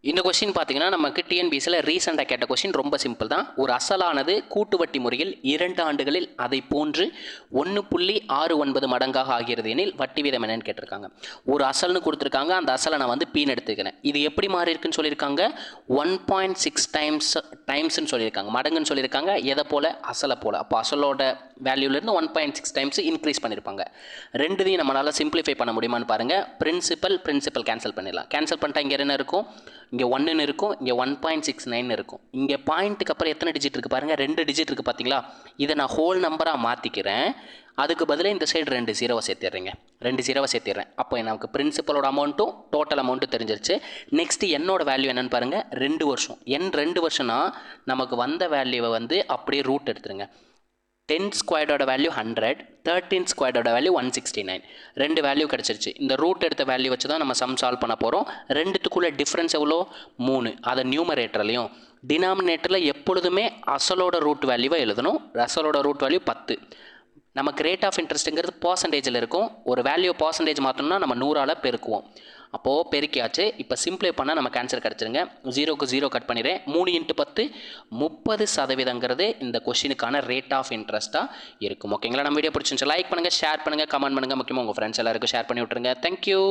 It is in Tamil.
இந்த கொஸ்டின் பார்த்தீங்கன்னா நமக்கு டிஎன்பிஎஸ்சியில் ரீசெண்டாக கேட்ட கொஸ்டின் ரொம்ப சிம்பிள் தான். ஒரு அசலானது கூட்டு வட்டி முறையில் 2 ஆண்டுகளில் அதை போன்று 1.69 மடங்காக ஆகிறது எனில் வட்டி வீதம் என்னன்னு கேட்டிருக்காங்க. ஒரு அசல்னு கொடுத்துருக்காங்க, அந்த அசலை நான் பீன்னு எடுத்துக்கிறேன். இது எப்படி மாறி இருக்குன்னு சொல்லியிருக்காங்க, 1.6 டைம்ஸ்ன்னு சொல்லியிருக்காங்க, மடங்குன்னு சொல்லியிருக்காங்க. எதை போல்? அசலை போல். அப்போ அசலோட வேல்யூலேருந்து 1.6 டைம்ஸ் இன்க்ரீஸ் பண்ணியிருப்பாங்க. ரெண்டுதையும் நம்மளால் சிம்பிளிஃபை பண்ண முடியுமான்னு பாருங்கள். பிரின்சிபல் கேன்சல் பண்ணிடலாம். கேன்சல் பண்ணிட்டா இங்கே என்ன இருக்கும்? இங்கே 1ன்னு இருக்கும், இங்கே 1.69 இருக்கும். இங்கே பாயிண்ட்டுக்கு அப்புறம் எத்தனை டிஜிட் இருக்குது பாருங்கள், 2 டிஜிட் இருக்குது பார்த்தீங்களா? இதை நான் ஹோல் நம்பராக மாற்றிக்கிறேன். அதுக்கு பதிலாக இந்த சைடு 2 ஜீரோவை சேர்த்திடுறேங்க, 2 ஜீரோவை சேர்த்திடுறேன். அப்போ நமக்கு பிரின்சிபலோட அமௌண்ட்டும் டோட்டல் அமௌண்ட்டும் தெரிஞ்சிருச்சு. நெக்ஸ்ட்டு என்னோட வேல்யூ என்னென்னு பாருங்கள், 2 வருஷம். 2 வருஷம்னா நமக்கு வந்த வேல்யூவை அப்படியே ரூட் எடுத்துருங்க. 10 ஸ்கொயர்டோட வேல்யூ 100, 13 ஸ்கொயர்டோட வேல்யூ 169. 2 வேல்யூ கிடச்சிருச்சு. இந்த ரூட் எடுத்த வேல்யூ வச்சு தான் நம்ம சம் சால்வ் பண்ண போகிறோம். ரெண்டுத்துக்குள்ளே டிஃப்ரென்ஸ் எவ்வளோ? 3. அதை நியூமரேட்டர்லையும் டினாமினேட்டரில் எப்பொழுதுமே அசலோட ரூட் வேல்யூவை எழுதணும். அசலோட ரூட் வேல்யூ 10. நமக்கு ரேட் ஆஃப் இன்ட்ரெஸ்ட்டுங்கிறது பர்சன்டேஜில் இருக்கும். ஒரு வேல்யூ பர்சன்டேஜ் மாற்றணும்னா நம்ம 100ஆல் பெருக்குவோம். அப்போது பெருக்கியாச்சு. இப்போ சிம்பிளை பண்ணால் நமக்கு ஆன்சர் கிடச்சிருங்க. 0க்கு 0 கட் பண்ணிடுறேன். 3 × 10 30% இந்த கொஷினுக்கான ரேட் ஆஃப் இன்ட்ரெஸ்ட்டாக இருக்கும். ஓகேங்களா? நம்ம வீடியோ பிடிச்சிருந்துச்சு லைக் பண்ணுங்கள், ஷேர் பண்ணுங்கள், கமெண்ட் பண்ணுங்கள். முக்கியமாக உங்கள் ஃப்ரெண்ட்ஸ் எல்லாருக்கும் ஷேர் பண்ணி விட்ருங்க. தேங்க்யூ.